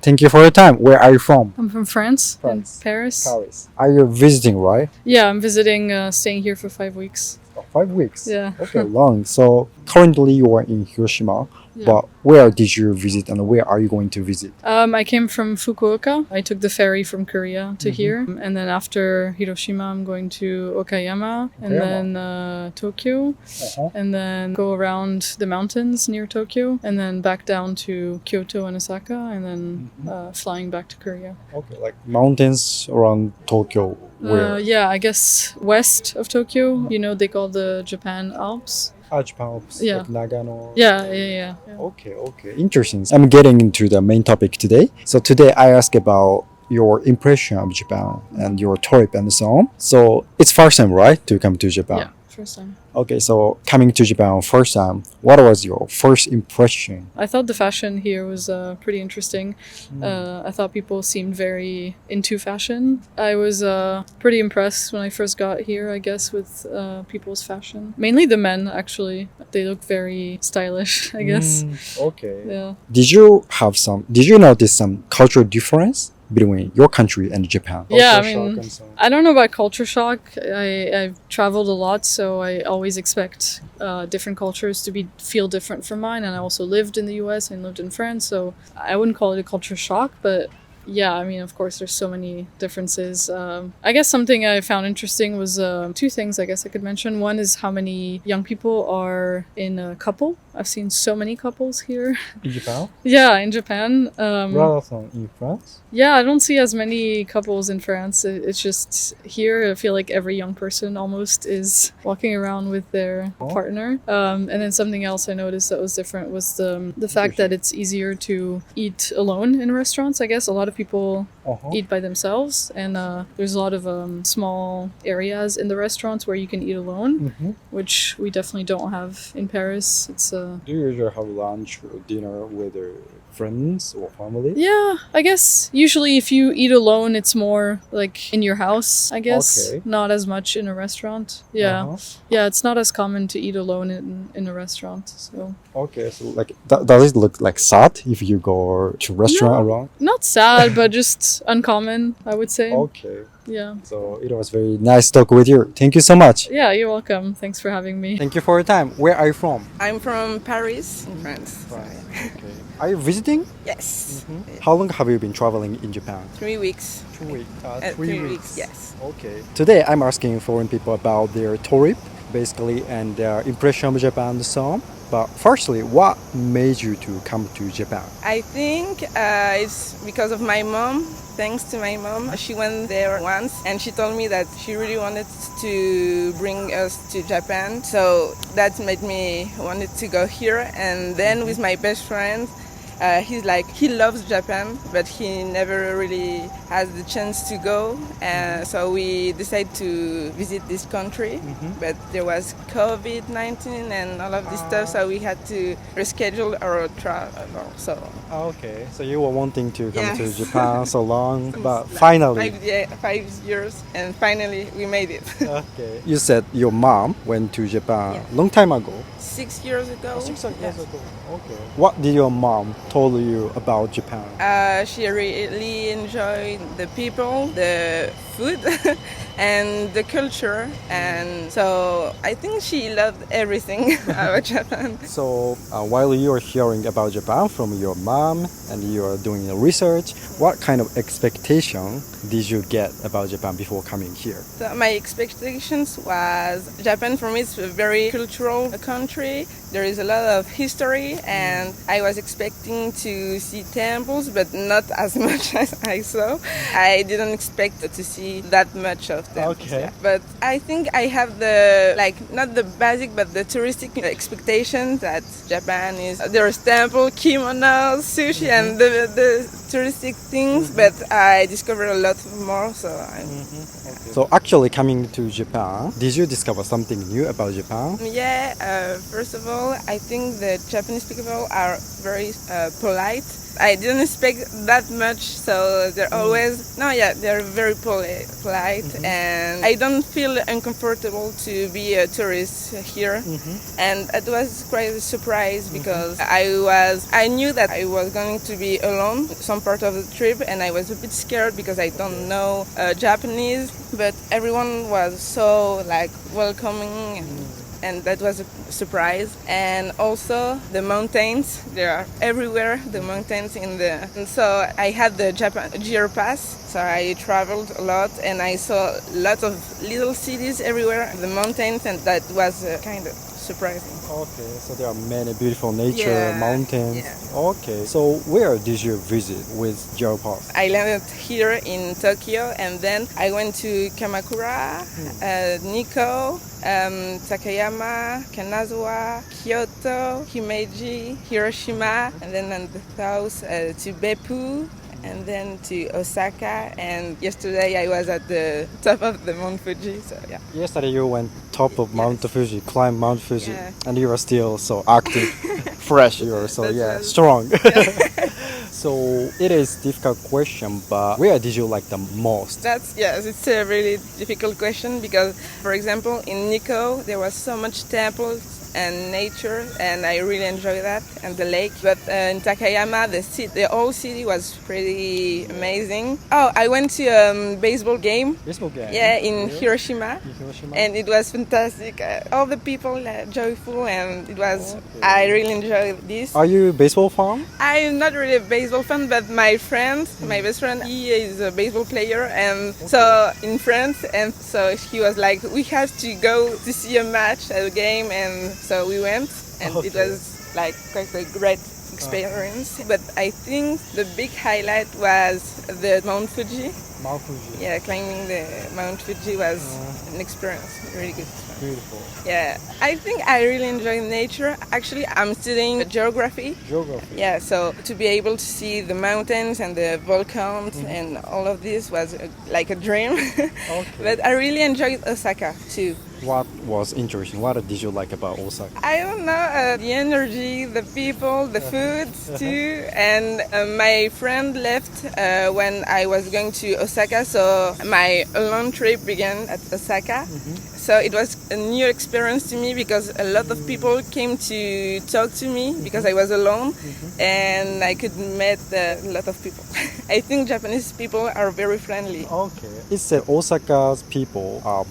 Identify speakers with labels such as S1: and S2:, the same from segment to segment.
S1: Thank you for your time. Where are you from?
S2: I'm from France,
S1: France.
S2: in Paris.
S1: Paris. Are you visiting, right?
S2: Yeah, I'm visiting, staying here for 5 weeks.
S1: 5 weeks?
S2: Yeah.
S1: Okay, long. So currently you are in Hiroshima, but where did you visit and where are you going to visit?
S2: I came from Fukuoka. I took the ferry from Korea to here. And then after Hiroshima, I'm going to Okayama. And then Tokyo. And then go around the mountains near Tokyo. And then back down to Kyoto and Osaka. And then flying back to Korea.
S1: Okay, like mountains around Tokyo. Where?
S2: Yeah, I guess west of Tokyo. You know, they call the Japan Alps.
S1: Japan Alps,
S2: Yeah.
S1: like Nagano.
S2: Yeah.
S1: Okay. Interesting. I'm getting into the main topic today. So today I ask about your impression of Japan and your trip and so on. So it's first time, right, to come to Japan?
S2: Yeah, first time.
S1: Okay, so coming to Japan first time, what was your first impression?
S2: I thought the fashion here was pretty interesting. I thought people seemed very into fashion. I was pretty impressed when I first got here, I guess, with people's fashion. Mainly the men, actually. They look very stylish, I guess.
S1: Okay.
S2: Yeah.
S1: Did you notice some cultural difference between your country and Japan?
S2: Yeah,
S1: Culture
S2: I mean,
S1: shock and so on.
S2: I don't know about culture shock. I've traveled a lot, so I always expect different cultures to feel different from mine. And I also lived in the US and lived in France, so I wouldn't call it a culture shock, but yeah, I mean, of course, there's so many differences. I guess something I found interesting was two things I guess I could mention. One is how many young people are in a couple. I've seen so many couples here.
S1: In Japan?
S2: Yeah, in Japan.
S1: Rather than in France?
S2: Yeah, I don't see as many couples in France. It's just here, I feel like every young person almost is walking around with their partner. And then something else I noticed that was different was the fact that it's easier to eat alone in restaurants. I guess a lot of people eat by themselves, and there's a lot of small areas in the restaurants where you can eat alone, which we definitely don't have in Paris. It's
S1: Do you usually have lunch or dinner with friends or family?
S2: Yeah, I guess usually if you eat alone, it's more like in your house, I guess.
S1: Okay.
S2: Not as much in a restaurant. Yeah. Yeah, it's not as common to eat alone in a restaurant. So
S1: Okay, so like, does it look like sad if you go to restaurant around?
S2: not sad, but just uncommon, I would say.
S1: Okay,
S2: Yeah.
S1: so it was very nice talk with you. Thank you so much.
S2: Yeah, you're welcome. Thanks for having me.
S1: Thank you for your time. Where are you from?
S3: I'm from Paris, in France.
S1: Okay. Are you visiting?
S3: Yes.
S1: How long have you been traveling in Japan?
S3: 3 weeks.
S1: 2 weeks.
S3: 3 weeks, yes.
S1: Okay. Today I'm asking foreign people about their trip, basically, and their impression of Japan and so on. But firstly, what made you to come to Japan?
S3: I think it's because of my mom. Thanks to my mom. She went there once and she told me that she really wanted to bring us to Japan. So that made me wanted to go here. And then with my best friend, he loves Japan, but he never really has the chance to go. So we decided to visit this country, but there was COVID-19 and all of this stuff, so we had to reschedule our travel. So
S1: Okay, so you were wanting to come to
S3: Yes.
S1: Japan so long, but finally.
S3: 5 years, and finally we made it.
S1: Okay. You said your mom went to Japan
S3: Yeah.
S1: long time ago.
S3: 6 years ago.
S1: 6 years
S3: Yes.
S1: ago. Okay. What did your mom told you about Japan?
S3: She really enjoyed the people, the food, and the culture, and so I think she loved everything about Japan.
S1: So while you are hearing about Japan from your mom and you are doing the research, what kind of expectation did you get about Japan before coming here?
S3: So my expectations was Japan for me is a very cultural country. There is a lot of history, and I was expecting to see temples, but not as much as I saw. I didn't expect to see that much of temples.
S1: Okay.
S3: Yeah. But I think I have the, not the basic, but the touristic expectation that Japan is, there's temple, kimonos, sushi, and the touristic things, but I discovered a lot more, so
S1: So actually coming to Japan, did you discover something new about Japan?
S3: Yeah, first of all, I think the Japanese people are very polite. I didn't expect that much. So they're always they're very polite, and I don't feel uncomfortable to be a tourist here. And it was quite a surprise because I knew that I was going to be alone some part of the trip, and I was a bit scared because I don't know Japanese. But everyone was so like welcoming, and that was a surprise. And also the mountains, they are everywhere, the mountains and so I had the Japan Gear Pass, so I traveled a lot and I saw lots of little cities everywhere, the mountains, and that was kind of surprising.
S1: Okay, so there are many beautiful nature, mountains.
S3: Yeah.
S1: Okay, so where did you visit with Japan?
S3: I landed here in Tokyo, and then I went to Kamakura, Nikko, Takayama, Kanazawa, Kyoto, Himeji, Hiroshima, and then on the south to Beppu, and then to Osaka, and yesterday I was at the top of the Mount Fuji, so yeah.
S1: Yesterday you went top of Mount Fuji, climbed Mount Fuji, and you are still so active, fresh, you are so strong. So it is a difficult question, but where did you like the most?
S3: It's a really difficult question because, for example, in Nikko there was so much temples and nature, and I really enjoyed that, and the lake. But in Takayama, the whole city was pretty amazing. Oh, I went to a baseball game. Yeah, in Hiroshima. And it was fantastic. All the people joyful, and it was. I really enjoyed this.
S1: Are you a baseball fan?
S3: I'm not really a baseball fan, but my best friend, he is a baseball player, and so in France, and so he was like, we have to go to see a match, a game, and so we went, and it was like quite a great experience. But I think the big highlight was the Mount Fuji.
S1: Mount Fuji.
S3: Yeah, climbing the Mount Fuji was an experience, really good.
S1: Beautiful.
S3: Yeah, I think I really enjoy nature. Actually, I'm studying geography. Yeah, so to be able to see the mountains and the volcans and all of this was like a dream. But I really enjoyed Osaka too.
S1: What was interesting? What did you like about Osaka?
S3: I don't know, the energy, the people, the food too. And my friend left when I was going to Osaka, so my alone trip began at Osaka. So it was a new experience to me because a lot of people came to talk to me because I was alone, and I could meet a lot of people. I think Japanese people are very friendly.
S1: Okay. It said Osaka's people are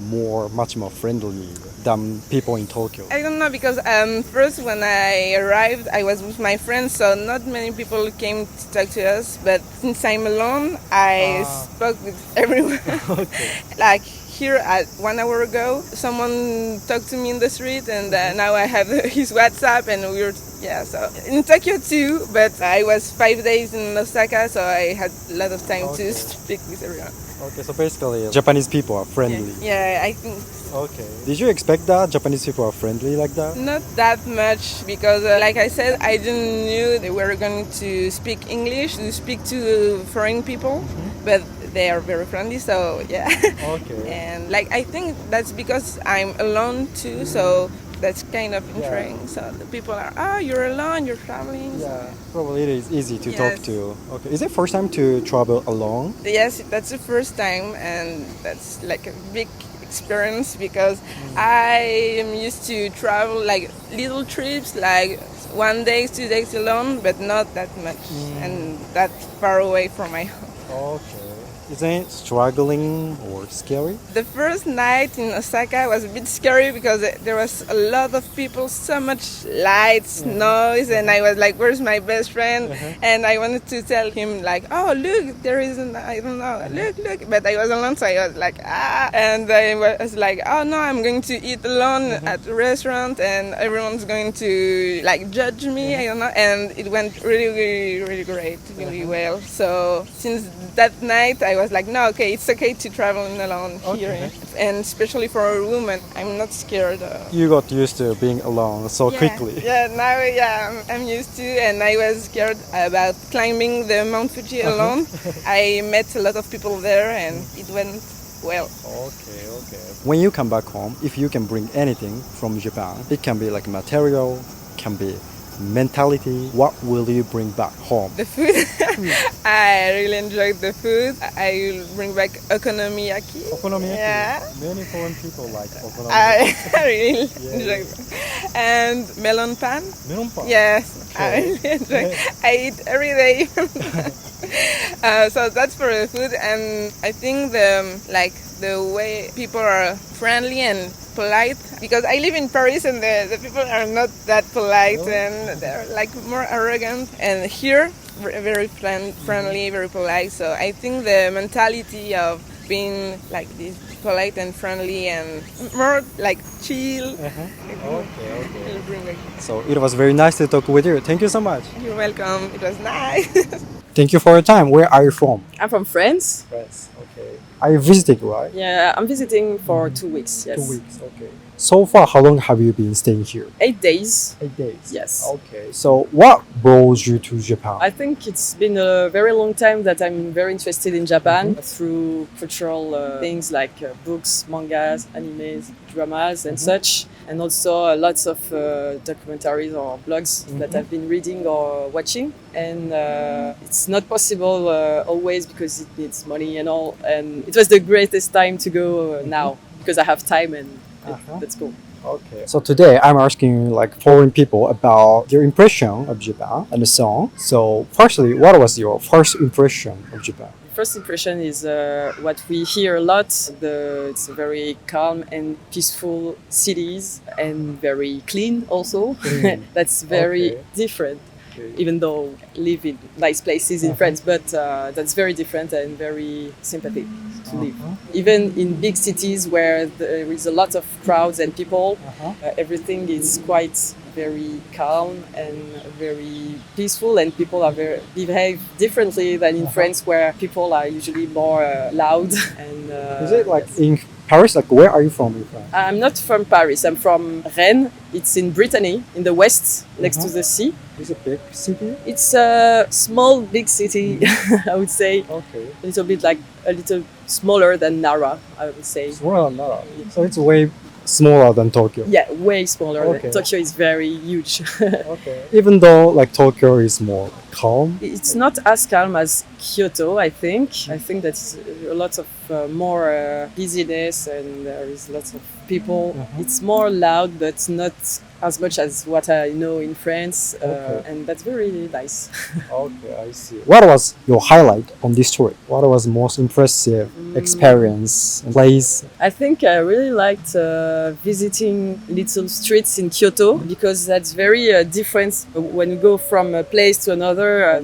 S1: much more friendly than people in Tokyo.
S3: I don't know because first when I arrived I was with my friends, so not many people came to talk to us, but since I'm alone I spoke with everyone. Like here at 1 hour ago someone talked to me in the street, and now I have his WhatsApp, and so in Tokyo too, but I was 5 days in Osaka, so I had a lot of time to speak with everyone.
S1: Okay, so basically Japanese people are friendly.
S3: Yeah, I think.
S1: Okay. Did you expect that Japanese people are friendly like that?
S3: Not that much because, like I said, I didn't knew they were going to speak English, to speak to foreign people, but they are very friendly, so yeah. Okay. And like I think that's because I'm alone too, so that's kind of interesting. So the people are, you're alone, you're traveling.
S1: Yeah, so. Probably it is easy to talk to. Okay, is it first time to travel alone?
S3: Yes, that's the first time, and that's like a big experience because I am used to travel like little trips, like 1 day, 2 days alone, but not that much and that far away from my home.
S1: Okay. Isn't it struggling or scary?
S3: The first night in Osaka was a bit scary because there was a lot of people, so much lights, noise, and I was like, where's my best friend? And I wanted to tell him like, oh, look, there is I don't know, look. But I was alone, so I was like, And I was like, oh no, I'm going to eat alone at a restaurant, and everyone's going to like judge me, I don't know. And it went really, really, really great, really well. So since that night, I was like, no, okay, it's okay to travel alone here, and especially for a woman, I'm not scared.
S1: You got used to being alone so quickly.
S3: Yeah, now I'm used to, and I was scared about climbing the Mount Fuji alone. I met a lot of people there, and it went well.
S1: Okay. When you come back home, if you can bring anything from Japan, it can be like material, can be mentality, what will you bring back home?
S3: The food. I really enjoyed the food. I will bring back okonomiyaki.
S1: Okonomiyaki.
S3: Yeah.
S1: Many foreign people like okonomiyaki.
S3: I really enjoy it. And melon pan.
S1: Melon pan?
S3: Yes,
S1: Okay.
S3: I really enjoy it. I eat every day. So that's for the food, and I think the way people are friendly and polite, because I live in Paris and the people are not that polite and they're like more arrogant, and here very friendly, very polite. So I think the mentality of being like this polite and friendly and more like chill.
S1: Okay. So it was very nice to talk with you. Thank you so much.
S3: You're welcome. It was nice.
S1: Thank you for your time. Where are you from?
S4: I'm from France.
S1: France. Okay. Are you visiting, right?
S4: Yeah, I'm visiting for 2 weeks. Yes.
S1: 2 weeks. Okay. So far, how long have you been staying here?
S4: 8 days.
S1: 8 days.
S4: Yes.
S1: Okay. So what brought you to Japan?
S4: I think it's been a very long time that I'm very interested in Japan through cultural things like books, mangas, animes, dramas, and such, and also lots of documentaries or blogs that I've been reading or watching. And it's not possible always because it needs money and all. And it was the greatest time to go now because I have time and that's cool.
S1: Okay. So today I'm asking like foreign people about their impression of Japan and the song. So firstly, what was your first impression of Japan?
S4: First impression is what we hear a lot. It's a very calm and peaceful cities and very clean also. That's very different. Even though I live in nice places in France, but that's very different and very sympathetic to live. Even in big cities where there is a lot of crowds and people, everything is quite very calm and very peaceful, and people are behave differently than in France, where people are usually more loud. And
S1: Is it like in Paris? Like where are you from in France?
S4: I'm not from Paris. I'm from Rennes. It's in Brittany, in the west, next to the sea.
S1: It's a big city.
S4: It's a small, big city, I would say.
S1: Okay.
S4: A little smaller than Nara, I would say.
S1: Smaller than Nara. So it's way smaller than Tokyo.
S4: Yeah, way smaller.
S1: Okay.
S4: Tokyo is very huge.
S1: Okay. Even though like Tokyo is more calm.
S4: It's not as calm as Kyoto, I think. I think that's a lot of more busyness and there is lots of people. It's more loud, but not as much as what I know in France, and that's very nice.
S1: Okay, I see. What was your highlight on this trip? What was most impressive experience and place?
S4: I think I really liked visiting little streets in Kyoto because that's very different. When you go from a place to another,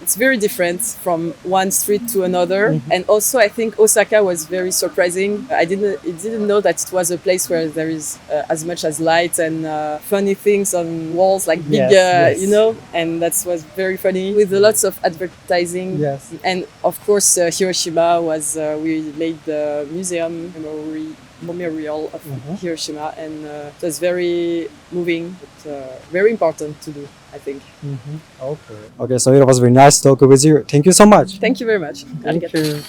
S4: it's very different from one street to another. And also, I think Osaka was very surprising. I didn't know that it was a place where there is as much as light and funny things on walls, like big, you know, and that was very funny with lots of advertising.
S1: Yes.
S4: And of course, Hiroshima was, we made the memorial of Hiroshima, and it was very moving, but very important to do, I think.
S1: Okay, so it was very nice to talk with you. Thank you so much.
S4: Thank you very much.
S1: Thank you.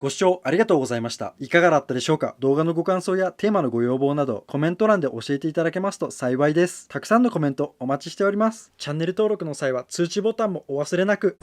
S1: ご視聴ありがとうございました。いかがだったでしょうか？動画のご感想やテーマのご要望などコメント欄で教えていただけますと幸いです。たくさんのコメントお待ちしております。チャンネル登録の際は通知ボタンもお忘れなく。